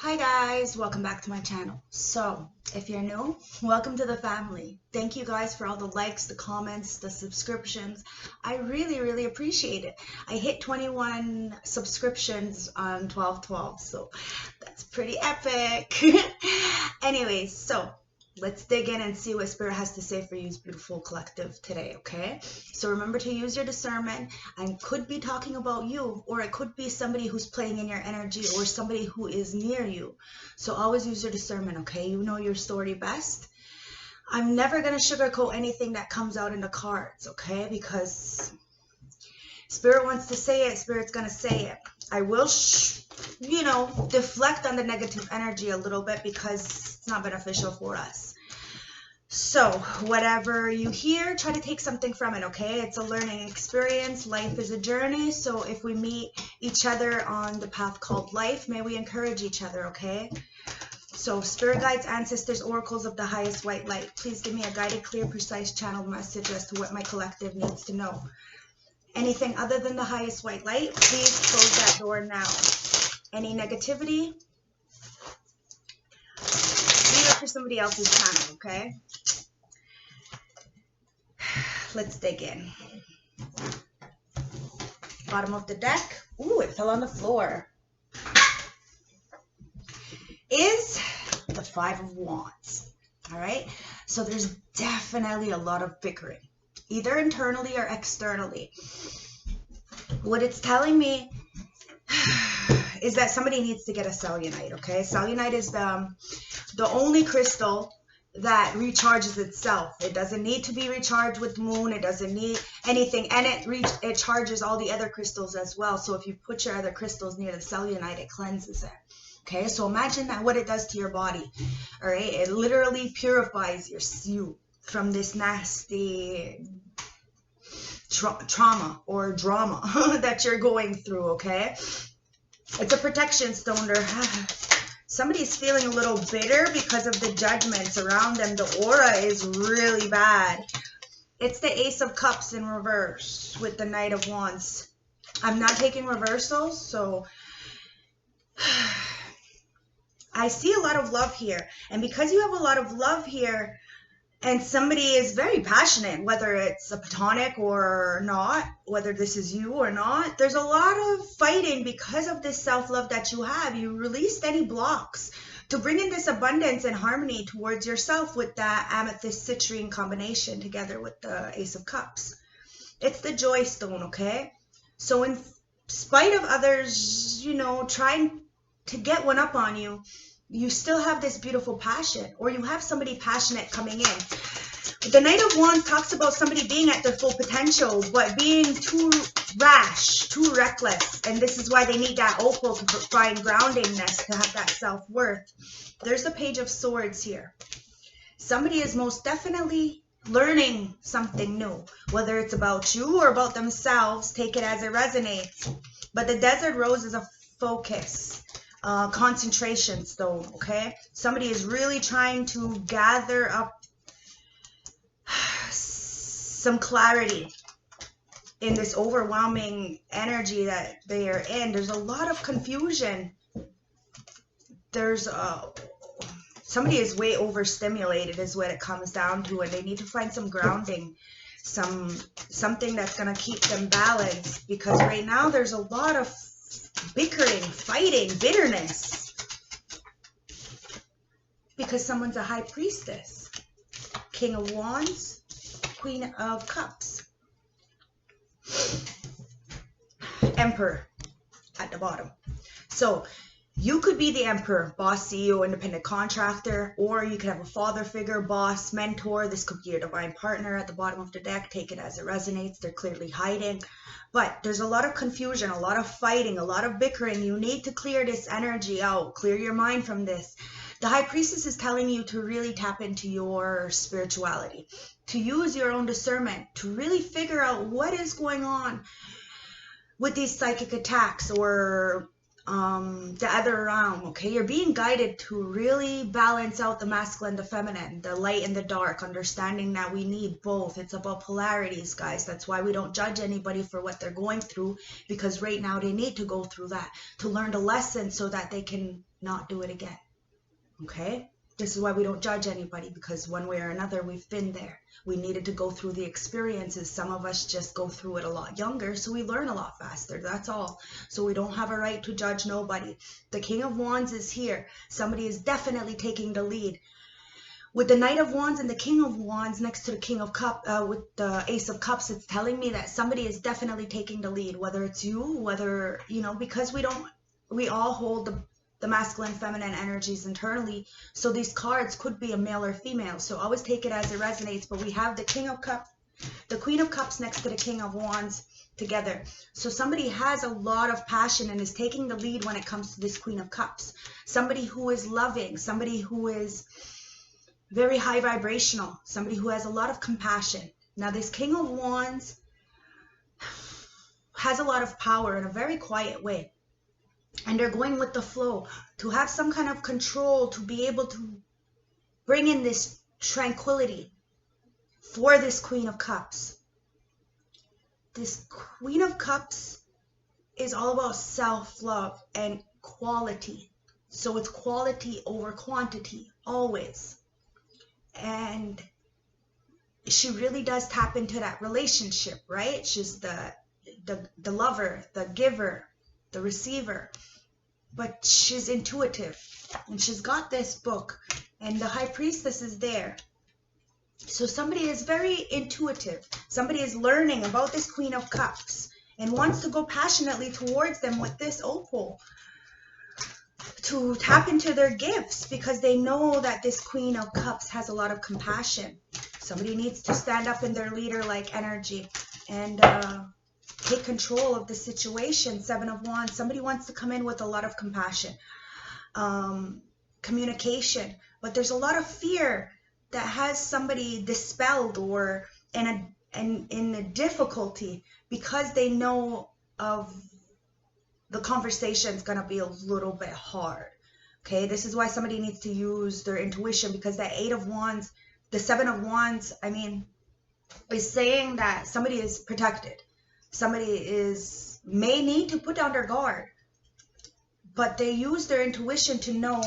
Hi guys, welcome back to my channel. So if you're new, welcome to the family. Thank you guys for all the likes, the comments, the subscriptions. I really appreciate it. I hit 21 subscriptions on 12/12, so that's pretty epic. Anyways, so let's dig in and see what Spirit has to say for you, beautiful collective, today, okay? So remember to use your discernment. I could be talking about you, or it could be somebody who's playing in your energy, or somebody who is near you. So always use your discernment, okay? You know your story best. I'm never going to sugarcoat anything that comes out in the cards, okay? Because Spirit wants to say it, Spirit's going to say it. I will, deflect on the negative energy a little bit because it's not beneficial for us. So whatever you hear, try to take something from it, okay? It's a learning experience. Life is a journey. So if we meet each other on the path called life, may we encourage each other, okay? So spirit guides, ancestors, oracles of the highest white light, please give me a guided, clear, precise channeled message as to what my collective needs to know. Anything other than the highest white light, please close that door now. Any negativity, leave it for somebody else's channel, okay? Let's dig in. Bottom of the deck. Ooh, it fell on the floor. Is the Five of Wands. All right? So there's definitely a lot of bickering, either internally or externally. What it's telling me is that somebody needs to get a selenite, okay? Selenite is the only crystal that recharges itself. It doesn't need to be recharged with the moon. It doesn't need anything, and it charges all the other crystals as well. So if you put your other crystals near the selenite, it cleanses it. Okay, so imagine that what it does to your body. All right, it literally purifies you from this nasty trauma or drama that you're going through. Okay, it's a protection stone. Somebody's feeling a little bitter because of the judgments around them. The aura is really bad. It's the Ace of Cups in reverse with the Knight of Wands. I'm not taking reversals, so I see a lot of love here. And because you have a lot of love here, and somebody is very passionate, whether it's a platonic or not, whether this is you or not, there's a lot of fighting because of this self-love that you have. You released any blocks to bring in this abundance and harmony towards yourself with that amethyst citrine combination together with the Ace of Cups. It's the joy stone, okay? So in spite of others, trying to get one up on you, you still have this beautiful passion, or you have somebody passionate coming in. The Knight of Wands talks about somebody being at their full potential, but being too rash, too reckless. And this is why they need that opal to find groundingness, to have that self-worth. There's the Page of Swords here. Somebody is most definitely learning something new, whether it's about you or about themselves. Take it as it resonates. But the Desert Rose is a focus. Concentration stone, okay? Somebody is really trying to gather up some clarity in this overwhelming energy that they are in. There's a lot of confusion. There's somebody is way overstimulated is what it comes down to, and they need to find some grounding, something that's going to keep them balanced, because right now there's a lot of bickering, fighting, bitterness, because someone's a high priestess. King of Wands, Queen of Cups, Emperor at the bottom. So you could be the Emperor, boss, CEO, independent contractor, or you could have a father figure, boss, mentor. This could be your divine partner at the bottom of the deck. Take it as it resonates. They're clearly hiding. But there's a lot of confusion, a lot of fighting, a lot of bickering. You need to clear this energy out. Clear your mind from this. The High Priestess is telling you to really tap into your spirituality, to use your own discernment, to really figure out what is going on with these psychic attacks, or the other realm, okay? You're being guided to really balance out the masculine, the feminine, the light and the dark, understanding that we need both. It's about polarities, guys. That's why we don't judge anybody for what they're going through, because right now they need to go through that to learn the lesson so that they can not do it again, okay? This is why we don't judge anybody, because one way or another, we've been there. We needed to go through the experiences. Some of us just go through it a lot younger, so we learn a lot faster. That's all. So we don't have a right to judge nobody. The King of Wands is here. Somebody is definitely taking the lead. With the Knight of Wands and the King of Wands next to the King of Cups, with the Ace of Cups, it's telling me that somebody is definitely taking the lead, whether it's you, whether, you know, because we all hold the masculine, feminine energies internally. So these cards could be a male or female. So always take it as it resonates. But we have the King of Cups, the Queen of Cups next to the King of Wands together. So somebody has a lot of passion and is taking the lead when it comes to this Queen of Cups. Somebody who is loving, somebody who is very high vibrational, somebody who has a lot of compassion. Now this King of Wands has a lot of power in a very quiet way. And they're going with the flow to have some kind of control, to be able to bring in this tranquility for this Queen of Cups. This Queen of Cups is all about self-love and quality. So it's quality over quantity, always. And she really does tap into that relationship, right? She's the lover, the giver, the receiver, but she's intuitive, and she's got this book, and the High Priestess is there. So somebody is very intuitive. Somebody is learning about this Queen of Cups and wants to go passionately towards them with this opal to tap into their gifts, because they know that this Queen of Cups has a lot of compassion. Somebody needs to stand up in their leader-like energy and take control of the situation. Seven of Wands. Somebody wants to come in with a lot of compassion, communication, but there's a lot of fear that has somebody dispelled or in a difficulty, because they know of the conversation is going to be a little bit hard. Okay, this is why somebody needs to use their intuition, because that Eight of Wands, the Seven of Wands, I mean, is saying that somebody is protected. Somebody may need to put down their guard, but they use their intuition to know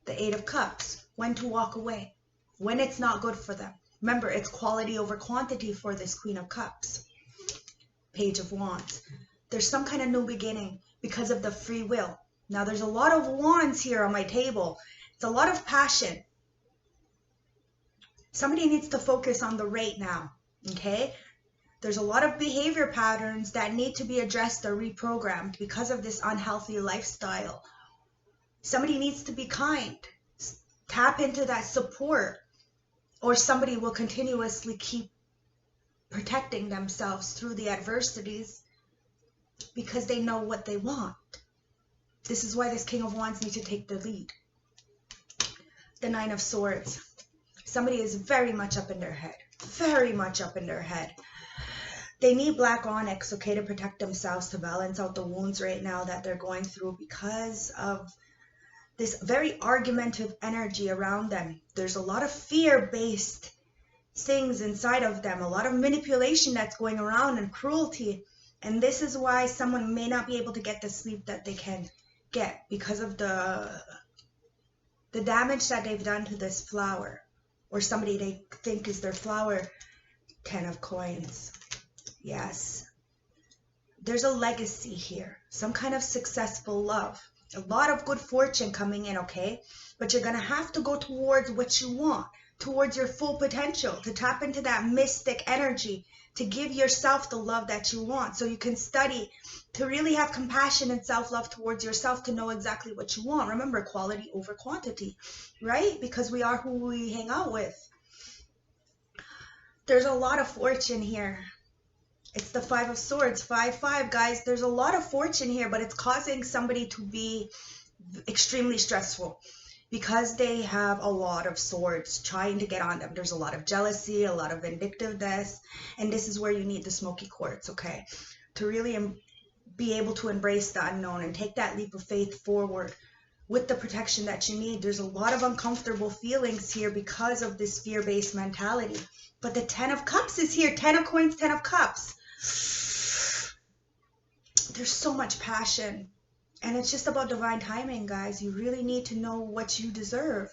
the Eight of Cups, when to walk away, when it's not good for them. Remember, it's quality over quantity for this Queen of Cups. Page of Wands. There's some kind of new beginning because of the free will. Now, there's a lot of wands here on my table. It's a lot of passion. Somebody needs to focus on the right now, okay? There's a lot of behavior patterns that need to be addressed or reprogrammed because of this unhealthy lifestyle. Somebody needs to be kind. Tap into that support, or somebody will continuously keep protecting themselves through the adversities because they know what they want. This is why this King of Wands needs to take the lead. The Nine of Swords. Somebody is very much up in their head. Very much up in their head. They need black onyx, okay, to protect themselves, to balance out the wounds right now that they're going through because of this very argumentative energy around them. There's a lot of fear-based things inside of them, a lot of manipulation that's going around and cruelty. And this is why someone may not be able to get the sleep that they can get because of the damage that they've done to this flower, or somebody they think is their flower. 10 of Coins. Yes. There's a legacy here, some kind of successful love, a lot of good fortune coming in, okay? But you're going to have to go towards what you want, towards your full potential, to tap into that mystic energy, to give yourself the love that you want, so you can study, to really have compassion and self-love towards yourself, to know exactly what you want. Remember, quality over quantity, right? Because we are who we hang out with. There's a lot of fortune here. It's the Five of Swords, 5-5, guys. There's a lot of fortune here, but it's causing somebody to be extremely stressful because they have a lot of swords trying to get on them. There's a lot of jealousy, a lot of vindictiveness, and this is where you need the smoky quartz, okay, to really be able to embrace the unknown and take that leap of faith forward with the protection that you need. There's a lot of uncomfortable feelings here because of this fear-based mentality. But the 10 of Cups is here. 10 of Coins, 10 of Cups. There's so much passion. And it's just about divine timing, guys. You really need to know what you deserve.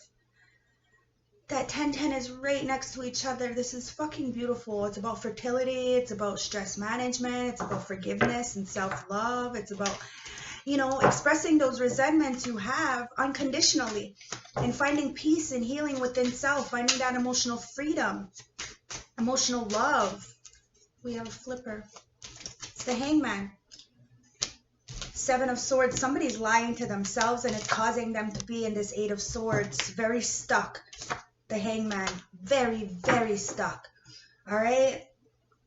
That 10-10 is right next to each other. This is fucking beautiful. It's about fertility. It's about stress management. It's about forgiveness and self-love. It's about, you know, expressing those resentments you have unconditionally and finding peace and healing within self, finding that emotional freedom, emotional love. We have a flipper. It's the Hangman. 7 of Swords. Somebody's lying to themselves and it's causing them to be in this 8 of Swords, very stuck. The Hangman, very, very stuck. All right?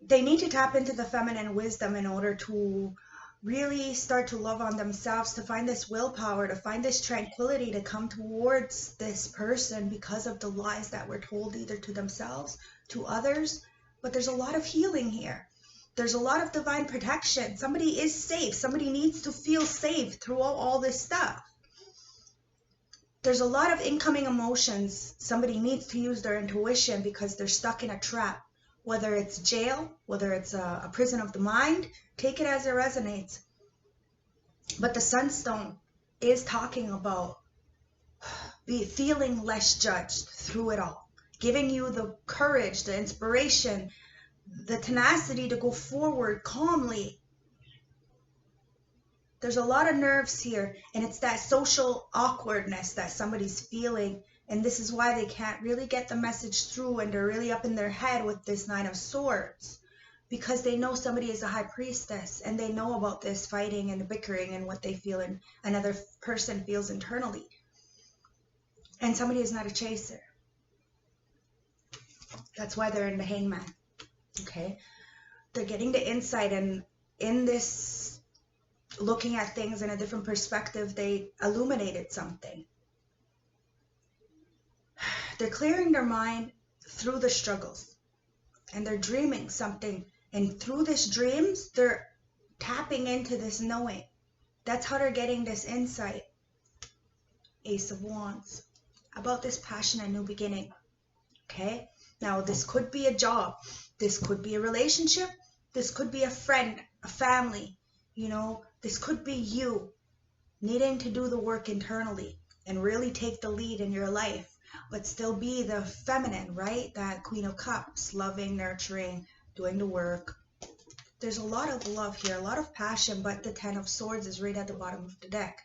They need to tap into the feminine wisdom in order to really start to love on themselves, to find this willpower, to find this tranquility, to come towards this person because of the lies that were told either to themselves, to others. But there's a lot of healing here. There's a lot of divine protection. Somebody is safe. Somebody needs to feel safe through all this stuff. There's a lot of incoming emotions. Somebody needs to use their intuition because they're stuck in a trap. Whether it's jail, whether it's a prison of the mind, take it as it resonates. But the Sunstone is talking about feeling less judged through it all. Giving you the courage, the inspiration, the tenacity to go forward calmly. There's a lot of nerves here, and it's that social awkwardness that somebody's feeling, and this is why they can't really get the message through, and they're really up in their head with this 9 of Swords, because they know somebody is a high priestess, and they know about this fighting and the bickering and what they feel and another person feels internally. And somebody is not a chaser. That's why they're in the Hangman. Okay? They're getting the insight, and in this looking at things in a different perspective, they illuminated something. They're clearing their mind through the struggles, and they're dreaming something, and through this dreams they're tapping into this knowing. That's how they're getting this insight. Ace of Wands, about this passion and new beginning. Okay, now this could be a job, this could be a relationship, this could be a friend, a family, you know, this could be you needing to do the work internally and really take the lead in your life, but still be the feminine, right? That Queen of Cups, loving, nurturing, doing the work. There's a lot of love here, a lot of passion, but the 10 of Swords is right at the bottom of the deck.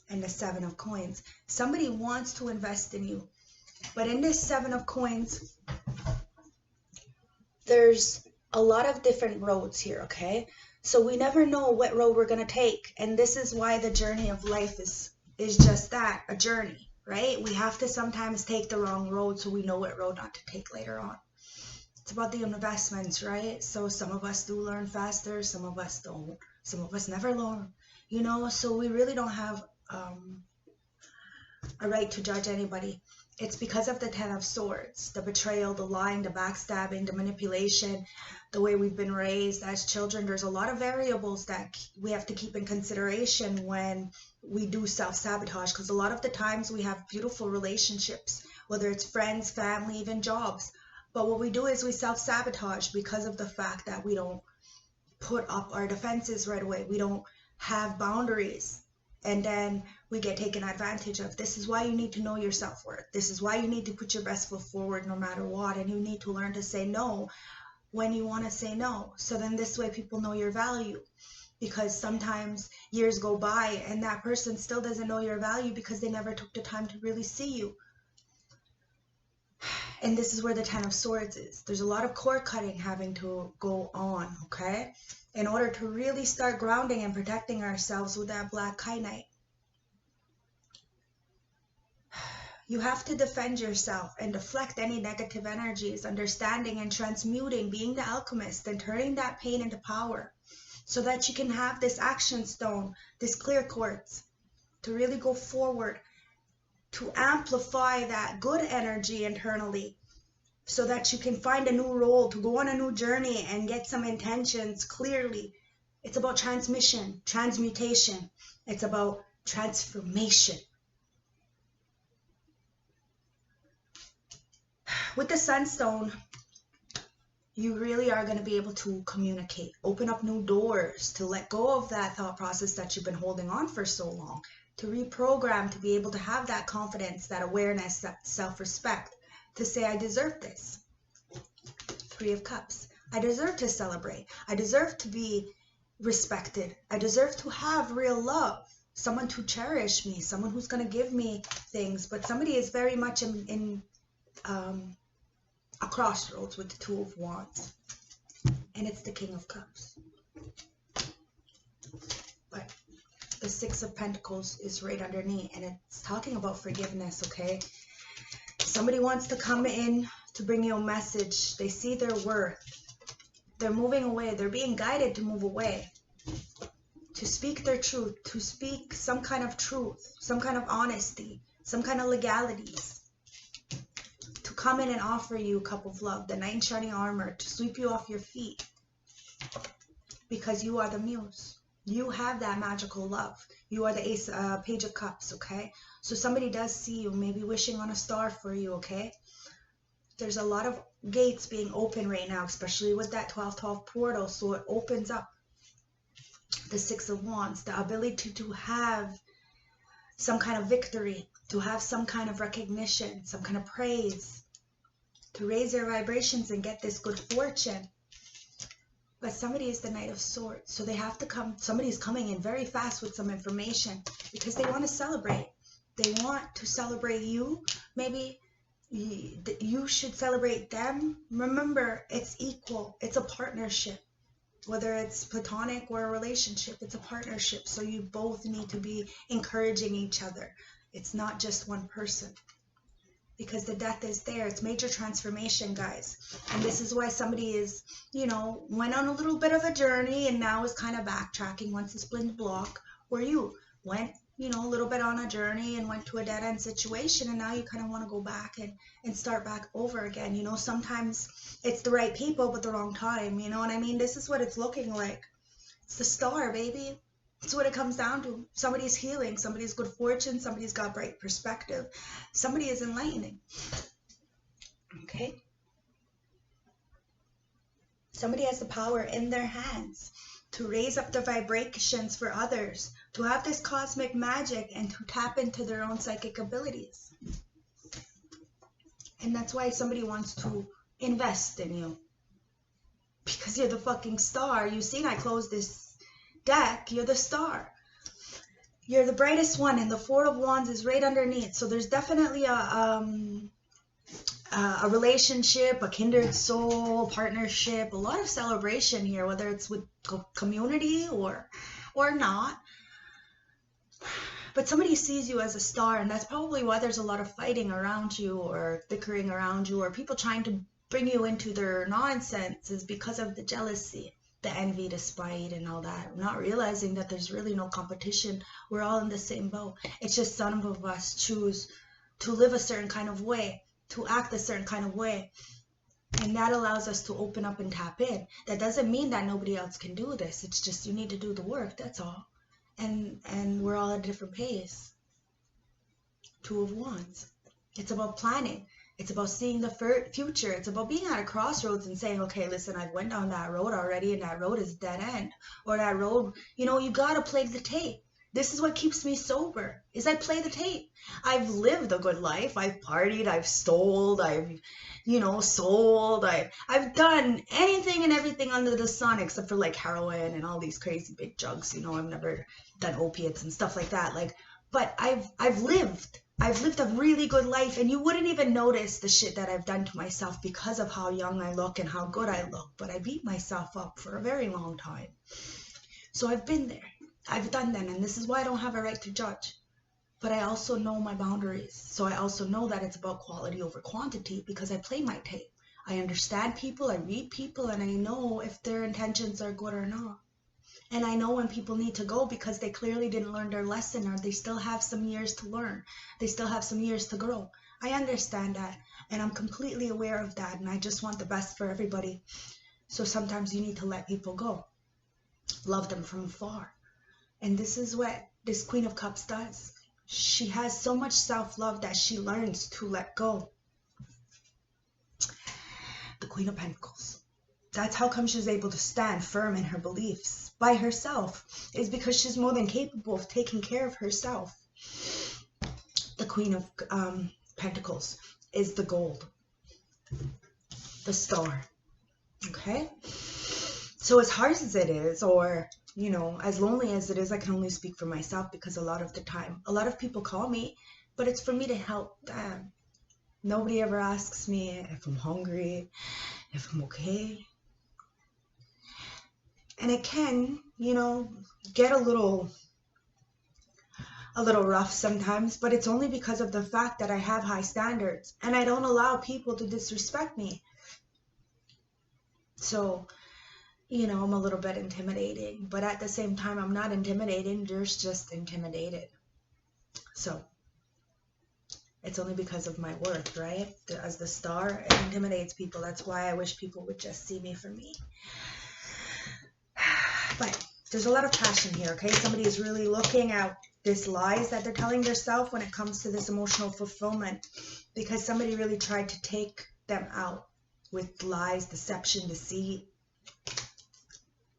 And the 7 of Coins. Somebody wants to invest in you. But in this 7 of Coins, there's a lot of different roads here, okay? So we never know what road we're going to take. And this is why the journey of life is just that, a journey, right? We have to sometimes take the wrong road so we know what road not to take later on. It's about the investments, right? So some of us do learn faster, some of us don't. Some of us never learn, you know? So we really don't have a right to judge anybody. It's because of the 10 of Swords, the betrayal, the lying, the backstabbing, the manipulation, the way we've been raised as children. There's a lot of variables that we have to keep in consideration when we do self-sabotage, because a lot of the times we have beautiful relationships, whether it's friends, family, even jobs. But what we do is we self-sabotage because of the fact that we don't put up our defenses right away. We don't have boundaries. And then we get taken advantage of. This is why you need to know your self-worth. This is why you need to put your best foot forward no matter what. And you need to learn to say no when you want to say no. So then this way people know your value. Because sometimes years go by and that person still doesn't know your value because they never took the time to really see you. And this is where the 10 of Swords is. There's a lot of cord cutting having to go on, okay? In order to really start grounding and protecting ourselves with that black kyanite. You have to defend yourself and deflect any negative energies, understanding and transmuting, being the alchemist and turning that pain into power so that you can have this action stone, this clear quartz, to really go forward, to amplify that good energy internally so that you can find a new role, to go on a new journey and get some intentions clearly It's about transmission, transmutation. It's about transformation. With the Sunstone, you really are going to be able to communicate, open up new doors, to let go of that thought process that you've been holding on for so long, to reprogram, to be able to have that confidence, that awareness, that self-respect, to say, I deserve this. Three of Cups. I deserve to celebrate. I deserve to be respected. I deserve to have real love, someone to cherish me, someone who's going to give me things. But somebody is very much in a crossroads with the Two of Wands, and it's the King of Cups. But the Six of Pentacles is right underneath, and it's talking about forgiveness, okay? Somebody wants to come in to bring you a message. They see their worth. They're moving away. They're being guided to move away, to speak their truth, to speak some kind of truth, some kind of honesty, some kind of legalities, to come in and offer you a cup of love, the knight in shining armor, to sweep you off your feet, because you are the muse. You have that magical love. You are the Page of Cups, okay? So somebody does see you, maybe wishing on a star for you, okay? There's a lot of gates being open right now, especially with that 12-12 portal, so it opens up. The Six of Wands, the ability to have some kind of victory, to have some kind of recognition, some kind of praise, to raise their vibrations and get this good fortune. But somebody is the Knight of Swords, so they have to come, somebody's coming in very fast with some information, because they want to celebrate. They want to celebrate you. Maybe you should celebrate them. Remember, it's equal. It's a partnership. Whether it's platonic or a relationship, it's a partnership. So you both need to be encouraging each other. It's not just one person, because the Death is there. It's major transformation, guys. And this is why somebody is, you know, went on a little bit of a journey and now is kind of backtracking once it's been blocked, where you went, you know, a little bit on a journey and went to a dead-end situation, and now you kind of want to go back and start back over again. You know, sometimes it's the right people but the wrong time, you know what I mean? This is what it's looking like. It's the Star, baby. It's what it comes down to. Somebody's healing, somebody's good fortune, somebody's got bright perspective, somebody is enlightening. Okay? Somebody has the power in their hands to raise up the vibrations for others, to have this cosmic magic, and to tap into their own psychic abilities. And that's why somebody wants to invest in you, because you're the fucking Star. You seen I closed this deck. You're the Star. You're the brightest one, and the Four of Wands is right underneath. So there's definitely a relationship, a kindred soul, partnership, a lot of celebration here, whether it's with community or not. But somebody sees you as a star, and that's probably why there's a lot of fighting around you, or bickering around you, or people trying to bring you into their nonsense, is because of the jealousy, the envy, the spite, and all that. Not realizing that there's really no competition. We're all in the same boat. It's just some of us choose to live a certain kind of way, to act a certain kind of way, and that allows us to open up and tap in. That doesn't mean that nobody else can do this. It's just you need to do the work, that's all. And we're all at a different pace. Two of Wands. It's about planning. It's about seeing the future. It's about being at a crossroads and saying, okay, listen, I've went down that road already, and that road is dead end. Or that road, you know, you gotta play the tape. This is what keeps me sober, is I play the tape. I've lived a good life. I've partied, I've stole, I've, you know, sold. I've done anything and everything under the sun except for like heroin and all these crazy big drugs. You know, I've never done opiates and stuff like that. Like, but I've lived a really good life, and you wouldn't even notice the shit that I've done to myself because of how young I look and how good I look. But I beat myself up for a very long time. So I've been there. I've done that, and this is why I don't have a right to judge. But I also know my boundaries. So I also know that it's about quality over quantity, because I play my tape. I understand people, I read people, and I know if their intentions are good or not. And I know when people need to go because they clearly didn't learn their lesson, or they still have some years to learn. They still have some years to grow. I understand that, and I'm completely aware of that, and I just want the best for everybody. So sometimes you need to let people go. love them from afar. And this is what this Queen of Cups does. She has so much self-love that she learns to let go. The Queen of Pentacles. That's how come she's able to stand firm in her beliefs by herself, is because she's more than capable of taking care of herself. The Queen of Pentacles is the gold, the star. Okay? So as hard as it is, or, you know, as lonely as it is, I can only speak for myself, because a lot of the time, a lot of people call me, but it's for me to help them. Nobody ever asks me if I'm hungry, if I'm okay. And it can, you know, get a little rough sometimes, but it's only because of the fact that I have high standards and I don't allow people to disrespect me. So, you know, I'm a little bit intimidating, but at the same time, I'm not intimidating. There's just intimidated. So it's only because of my worth, right? As the star, it intimidates people. That's why I wish people would just see me for me. But there's a lot of passion here, okay? Somebody is really looking at this lies that they're telling themselves when it comes to this emotional fulfillment, because somebody really tried to take them out with lies, deception, deceit,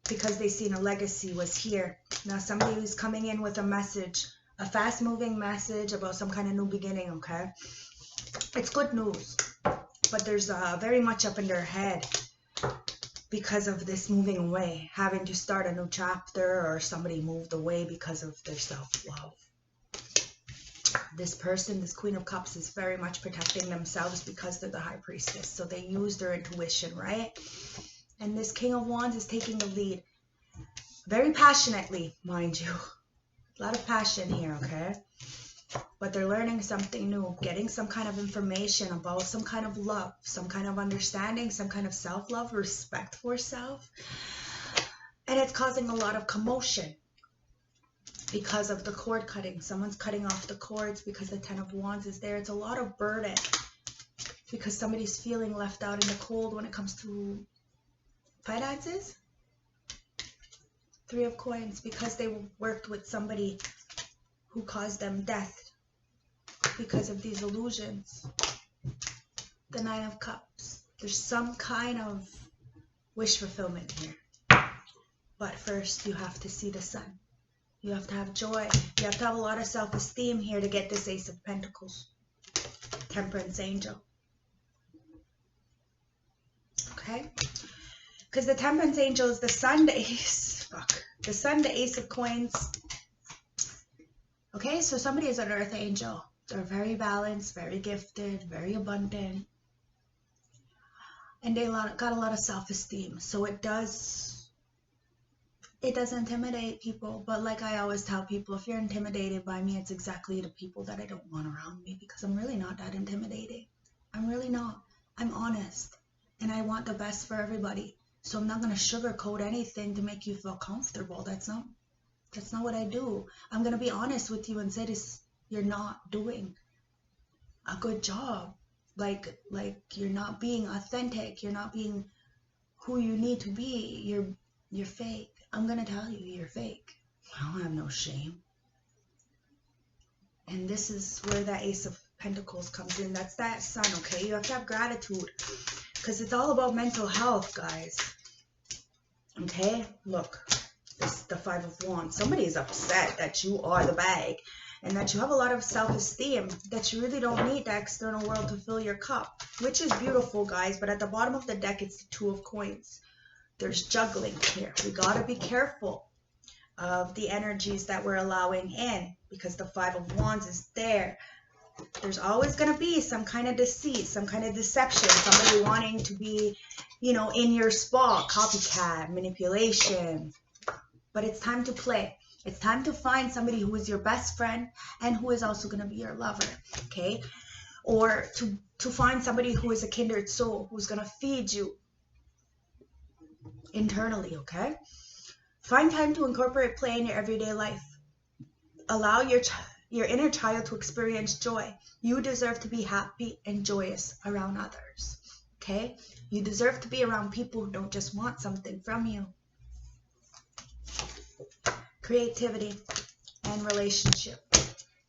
because they seen a legacy was here. Now somebody who's coming in with a message, a fast-moving message about some kind of new beginning, okay? It's good news, but there's very much up in their head because of this moving away, having to start a new chapter, or somebody moved away because of their self-love. This person, this Queen of Cups, is very much protecting themselves because they're the High Priestess. So they use their intuition, right? And this King of Wands is taking the lead. Very passionately, mind you. A lot of passion here, okay? But they're learning something new, getting some kind of information about some kind of love, some kind of understanding, some kind of self-love, respect for self. And it's causing a lot of commotion because of the cord cutting. Someone's cutting off the cords because the Ten of Wands is there. It's a lot of burden because somebody's feeling left out in the cold when it comes to finances. Three of Coins, because they worked with somebody who caused them death because of these illusions. The Nine of Cups. There's some kind of wish fulfillment here. But first, you have to see the sun. You have to have joy. You have to have a lot of self-esteem here to get this Ace of Pentacles. Temperance Angel. Okay? Because the Temperance Angel is the Sun, the Ace. Fuck. The Sun, the Ace of Coins. Okay, so somebody is an Earth Angel. They're very balanced, very gifted, very abundant. And they got a lot of self-esteem. So it does intimidate people. But like I always tell people, if you're intimidated by me, it's exactly the people that I don't want around me, because I'm really not that intimidating. I'm really not. I'm honest. And I want the best for everybody. So I'm not going to sugarcoat anything to make you feel comfortable. That's not what I do. I'm going to be honest with you and say this, you're not doing a good job. Like you're not being authentic. You're not being who you need to be. You're fake. I'm going to tell you, you're fake. I don't have no shame. And this is where that Ace of Pentacles comes in. That's that Sun, okay? You have to have gratitude, because it's all about mental health, guys. Okay? Look, this is the Five of Wands. Somebody is upset that you are the bag, and that you have a lot of self-esteem, that you really don't need the external world to fill your cup, which is beautiful, guys. But at the bottom of the deck, it's the Two of Coins. There's juggling here. We got to be careful of the energies that we're allowing in, because the Five of Wands is there. There's always going to be some kind of deceit, some kind of deception, somebody wanting to be, you know, in your spot, copycat, manipulation. But it's time to play. It's time to find somebody who is your best friend and who is also going to be your lover, okay? Or to find somebody who is a kindred soul, who's going to feed you internally, okay? Find time to incorporate play in your everyday life. Allow your inner child to experience joy. You deserve to be happy and joyous around others, okay? You deserve to be around people who don't just want something from you. creativity, and relationship.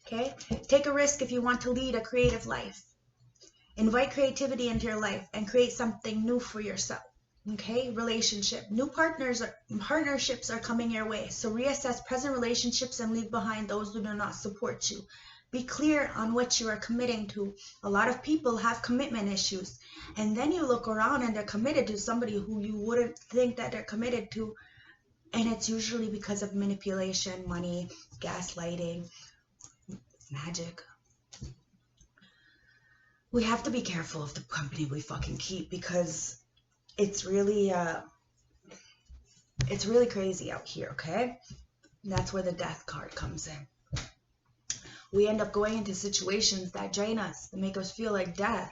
Okay? Take a risk if you want to lead a creative life. Invite creativity into your life and create something new for yourself. Okay? Relationship. New partnerships are coming your way. So reassess present relationships and leave behind those who do not support you. Be clear on what you are committing to. A lot of people have commitment issues. And then you look around and they're committed to somebody who you wouldn't think that they're committed to. And it's usually because of manipulation, money, gaslighting, magic. We have to be careful of the company we fucking keep, because it's really crazy out here, okay? And that's where the death card comes in. We end up going into situations that drain us, that make us feel like death.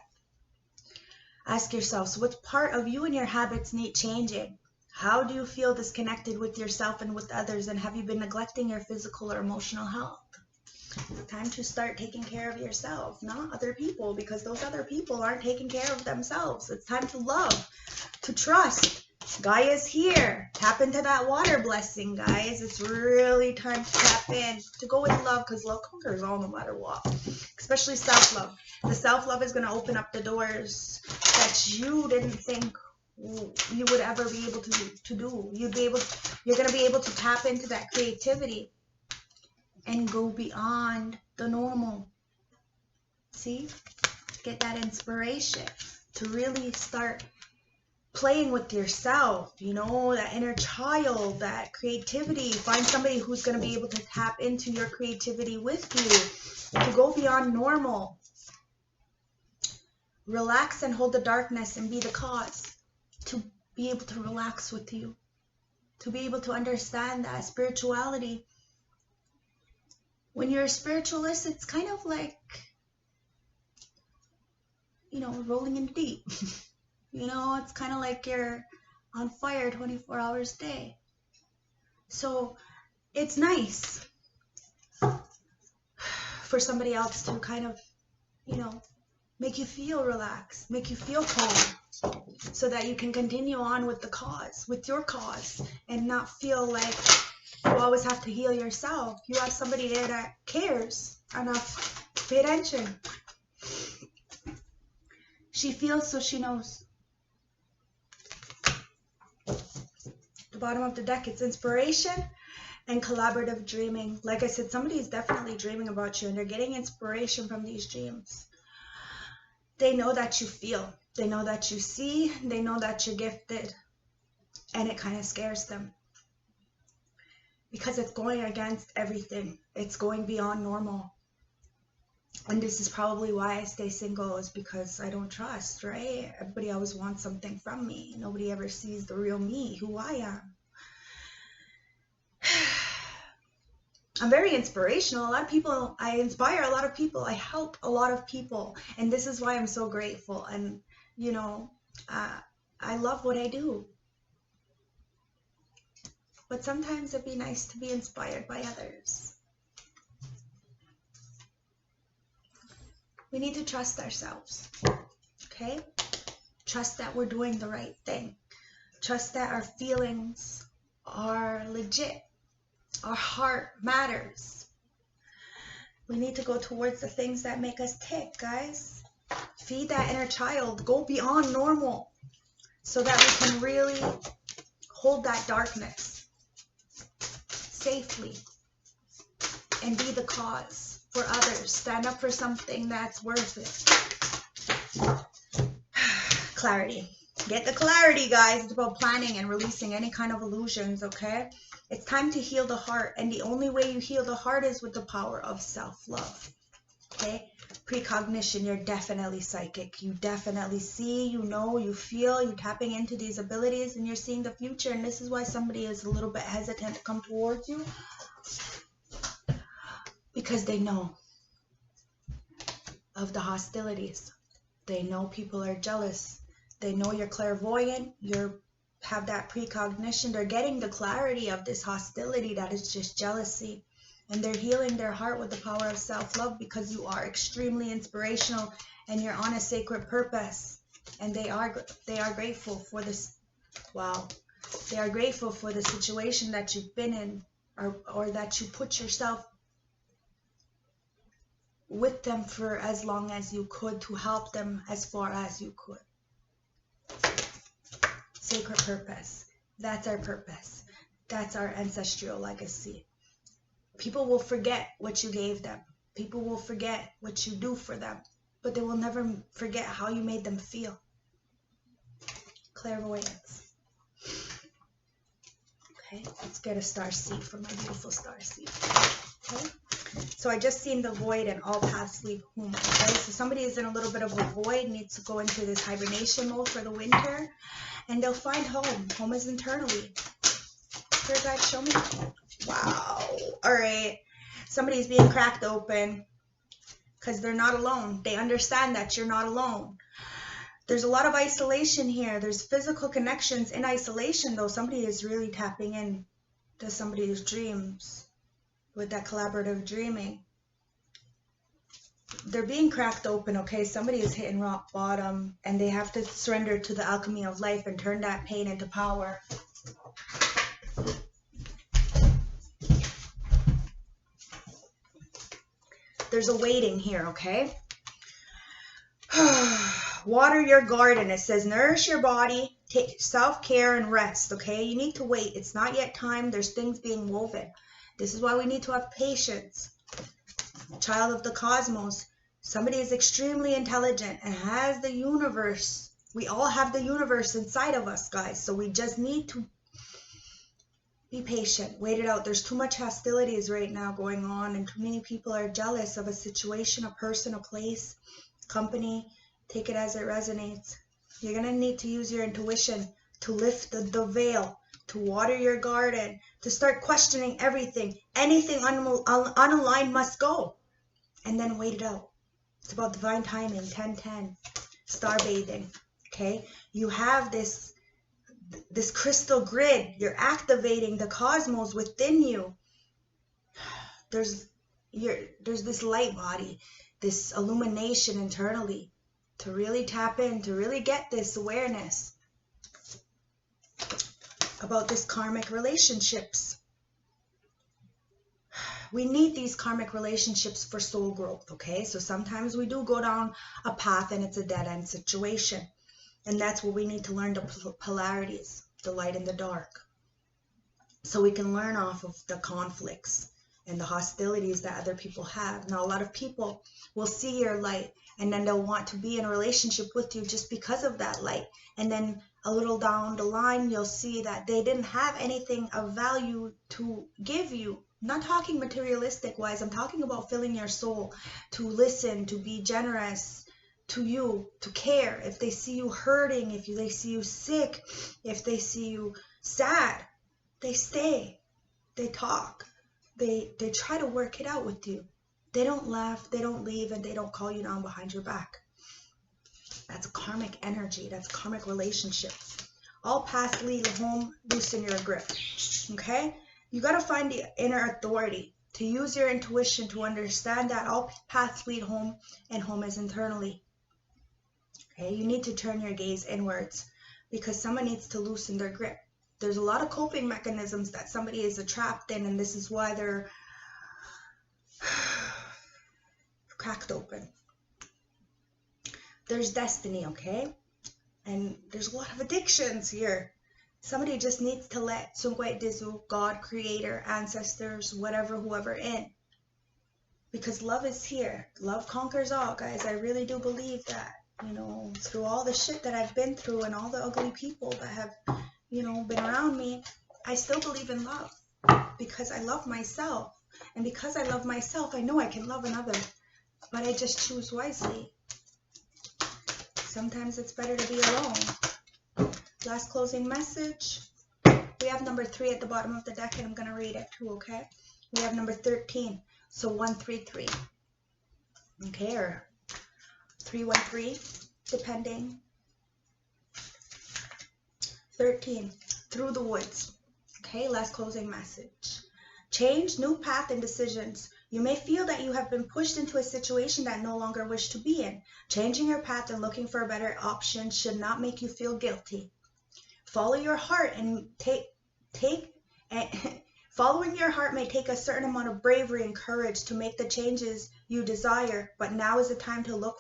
Ask yourself, so what part of you and your habits need changing? How do you feel disconnected with yourself and with others? And have you been neglecting your physical or emotional health? It's time to start taking care of yourself, not other people, because those other people aren't taking care of themselves. It's time to love, to trust. Gaia's here. Tap into that water blessing, guys. It's really time to tap in, to go with love, because love conquers all no matter what, especially self-love. The self-love is going to open up the doors that you didn't think you would ever be able to do. You're going to be able to tap into that creativity and go beyond the normal. See? Get that inspiration to really start playing with yourself, you know, that inner child, that creativity. Find somebody who's going to be able to tap into your creativity with you, to go beyond normal. Relax and hold the darkness and be the cause, to be able to relax with you, to be able to understand that spirituality. When you're a spiritualist, it's kind of like, you know, rolling in deep. You know, it's kind of like you're on fire 24 hours a day. So it's nice for somebody else to kind of, you know, make you feel relaxed, make you feel calm, so that you can continue on with the cause, with your cause, and not feel like you always have to heal yourself. You have somebody there that cares enough to pay attention. She feels, so she knows. The bottom of the deck, it's inspiration and collaborative dreaming. Like I said, somebody is definitely dreaming about you, and they're getting inspiration from these dreams. They know that you feel. They know that you see. They know that you're gifted. And it kind of scares them, because it's going against everything. It's going beyond normal. And this is probably why I stay single, is because I don't trust, right? Everybody always wants something from me. Nobody ever sees the real me, who I am. I'm very inspirational. A lot of people, I inspire a lot of people. I help a lot of people. And this is why I'm so grateful. And, you know, I love what I do. But sometimes it'd be nice to be inspired by others. We need to trust ourselves, okay? Trust that we're doing the right thing. Trust that our feelings are legit. Our heart matters. We need to go towards the things that make us tick, guys. Feed that inner child. Go beyond normal, so that we can really hold that darkness safely and be the cause for others. Stand up for something that's worth it. Clarity. Get the clarity, guys. It's about planning and releasing any kind of illusions, okay? It's time to heal the heart, and the only way you heal the heart is with the power of self-love, okay? Precognition, you're definitely psychic. You definitely see, you know, you feel, you're tapping into these abilities, and you're seeing the future, and this is why somebody is a little bit hesitant to come towards you, because they know of the hostilities. They know people are jealous. They know you're clairvoyant. You have that precognition. They're getting the clarity of this hostility that is just jealousy. And they're healing their heart with the power of self-love, because you are extremely inspirational and you're on a sacred purpose. And they are grateful for this. Wow. They are grateful for the situation that you've been in or that you put yourself with them for as long as you could to help them as far as you could. Sacred purpose. That's our purpose. That's our ancestral legacy. People will forget what you gave them. People will forget what you do for them, but they will never forget how you made them feel. Clairvoyance. Okay, let's get a star seed for my beautiful star seed. Okay, so I just seen the void and all paths lead home. Okay, so somebody is in a little bit of a void, needs to go into this hibernation mode for the winter, and they'll find home. Home is internally. Spirit guide, show me. Wow. All right. Somebody's being cracked open because they're not alone. They understand that you're not alone. There's a lot of isolation here. There's physical connections in isolation, though. Somebody is really tapping in to somebody's dreams with that collaborative dreaming. They're being cracked open, okay? Somebody is hitting rock bottom, and they have to surrender to the alchemy of life and turn that pain into power. There's a waiting here, okay? Water your garden. It says nourish your body, take self-care and rest, okay? You need to wait. It's not yet time. There's things being woven. This is why we need to have patience. Child of the cosmos. Somebody is extremely intelligent and has the universe. We all have the universe inside of us, guys. So we just need to be patient. Wait it out. There's too much hostilities right now going on, and too many people are jealous of a situation, a person, a place, company. Take it as it resonates. You're going to need to use your intuition to lift the veil, to water your garden, to start questioning everything. Anything unaligned must go. And then wait it out. It's about divine timing, 10-10, star bathing, okay? You have this crystal grid. You're activating the cosmos within you. There's this light body, this illumination internally to really tap in, to really get this awareness about this karmic relationships. We need these karmic relationships for soul growth, okay? So sometimes we do go down a path and it's a dead-end situation. And that's where we need to learn the polarities, the light and the dark. So we can learn off of the conflicts and the hostilities that other people have. Now, a lot of people will see your light and then they'll want to be in a relationship with you just because of that light. And then a little down the line, you'll see that they didn't have anything of value to give you. I'm not talking materialistic wise. I'm talking about filling your soul, to listen, to be generous to you, to care. If they see you hurting, if they see you sick, if they see you sad, they stay, they talk, they try to work it out with you. They don't laugh, they don't leave, and they don't call you down behind your back. That's karmic energy. That's karmic relationships. All paths lead home. Loosen your grip. Okay? You got to find the inner authority to use your intuition to understand that all paths lead home, and home is internally. Okay? You need to turn your gaze inwards because someone needs to loosen their grip. There's a lot of coping mechanisms that somebody is trapped in, and this is why they're cracked open. There's destiny, okay? And there's a lot of addictions here. Somebody just needs to let Sungwe Dizu, God, Creator, ancestors, whatever, whoever in. Because love is here. Love conquers all, guys. I really do believe that. You know, through all the shit that I've been through and all the ugly people that have, you know, been around me, I still believe in love. Because I love myself. And because I love myself, I know I can love another. But I just choose wisely. Sometimes it's better to be alone. Last closing message. We have number 3 at the bottom of the deck, and I'm going to read it too, okay? We have number 13, so 133. Okay, or 313, depending. 13, through the woods. Okay, last closing message. Change, new path, and decisions. You may feel that you have been pushed into a situation that no longer wish to be in. Changing your path and looking for a better option should not make you feel guilty. Follow your heart and Following your heart may take a certain amount of bravery and courage to make the changes you desire, but now is the time to look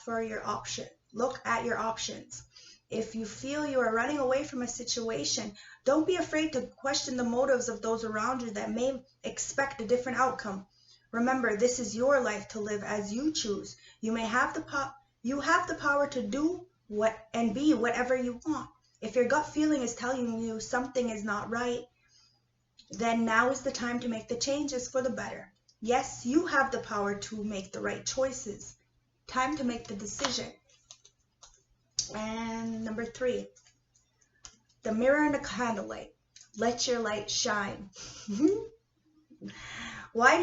at your options. If you feel you are running away from a situation, don't be afraid to question the motives of those around you that may expect a different outcome. Remember, this is your life to live as you choose. You have the power to do and be whatever you want. If your gut feeling is telling you something is not right, then now is the time to make the changes for the better. Yes, you have the power to make the right choices. Time to make the decision. And number 3, the mirror and the candlelight. Let your light shine. Why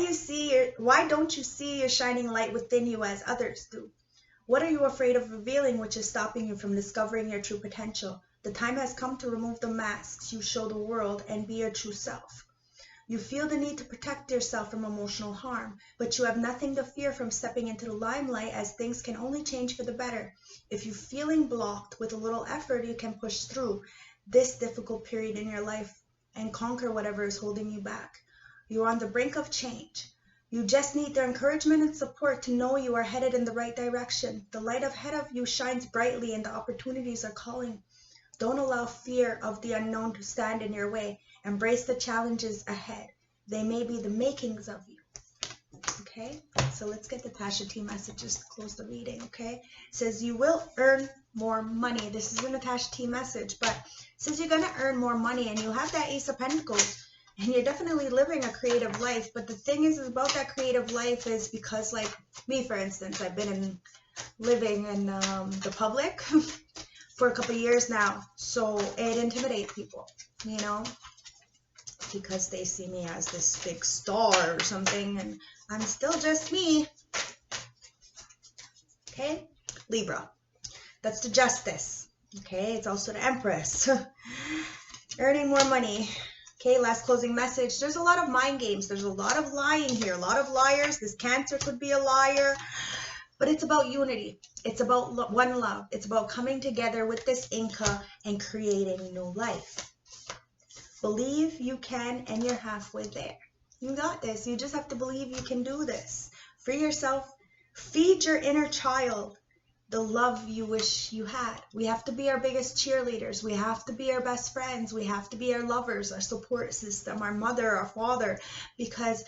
don't you see your shining light within you as others do? What are you afraid of revealing which is stopping you from discovering your true potential? The time has come to remove the masks you show the world and be your true self. You feel the need to protect yourself from emotional harm, but you have nothing to fear from stepping into the limelight, as things can only change for the better. If you're feeling blocked, with a little effort you can push through this difficult period in your life and conquer whatever is holding you back. You're on the brink of change. You just need their encouragement and support to know you are headed in the right direction. The light ahead of you shines brightly and the opportunities are calling. Don't allow fear of the unknown to stand in your way. Embrace the challenges ahead. They may be the makings of you. Okay, so let's get the Tasha T messages to close the reading. Okay, it says you will earn more money. This is a Natasha T message, but it says you're going to earn more money, and you have that Ace of Pentacles, and you're definitely living a creative life. But the thing is about that creative life is because, like me, for instance, I've been living in the public for a couple of years now, so it intimidates people, you know, because they see me as this big star or something, and I'm still just me. Okay, Libra, that's the Justice. Okay, it's also the Empress. Earning more money. Okay, last closing message. There's a lot of mind games. There's a lot of lying here, a lot of liars. This Cancer could be a liar. But it's about unity. It's about one love. It's about coming together with this Inca and creating a new life. Believe you can, and you're halfway there. You got this. You just have to believe you can do this. Free yourself. Feed your inner child the love you wish you had. We have to be our biggest cheerleaders. We have to be our best friends. We have to be our lovers, our support system, our mother, our father, because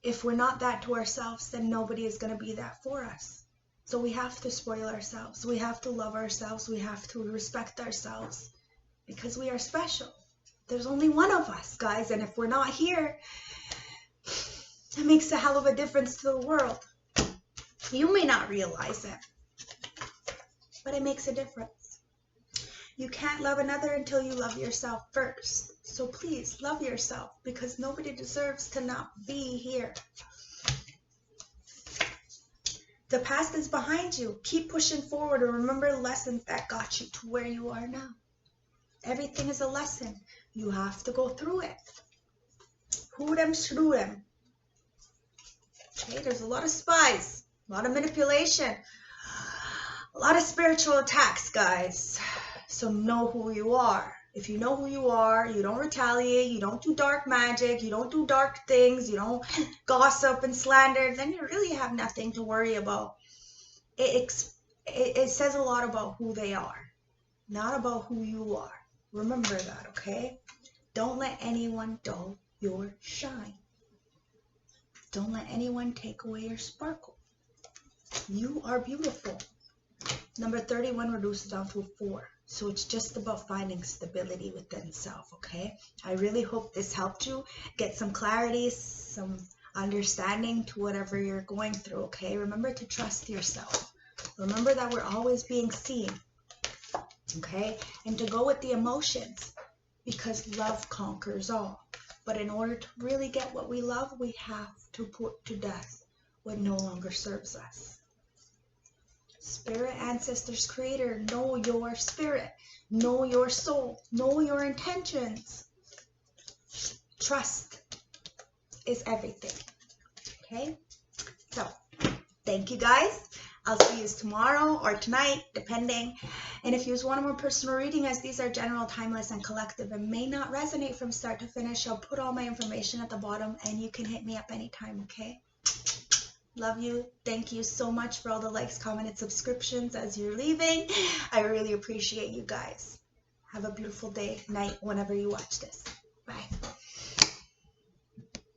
if we're not that to ourselves, then nobody is going to be that for us. So we have to spoil ourselves. We have to love ourselves. We have to respect ourselves because we are special. There's only one of us, guys. And if we're not here, it makes a hell of a difference to the world. You may not realize it, but it makes a difference. You can't love another until you love yourself first. So please love yourself, because nobody deserves to not be here. The past is behind you. Keep pushing forward and remember the lessons that got you to where you are now. Everything is a lesson. You have to go through it. Who them, screw them. Okay, there's a lot of spies, a lot of manipulation, a lot of spiritual attacks, guys. So know who you are. If you know who you are, you don't retaliate, you don't do dark magic, you don't do dark things, you don't gossip and slander, then you really have nothing to worry about. It says a lot about who they are, not about who you are. Remember that, okay? Don't let anyone dull your shine. Don't let anyone take away your sparkle. You are beautiful. Number 31 reduces down to a 4. So it's just about finding stability within self, okay? I really hope this helped you get some clarity, some understanding to whatever you're going through, okay? Remember to trust yourself. Remember that we're always being seen, okay? And to go with the emotions, because love conquers all. But in order to really get what we love, we have to put to death what no longer serves us. Spirit, ancestors, creator, know your spirit, know your soul, know your intentions. Trust is everything. Okay? So, thank you guys. I'll see you tomorrow or tonight, depending. And if you want a more personal reading, as these are general, timeless, and collective and may not resonate from start to finish, I'll put all my information at the bottom and you can hit me up anytime, okay? Love you. Thank you so much for all the likes, comments, subscriptions as you're leaving. I really appreciate you guys. Have a beautiful day, night, whenever you watch this. Bye.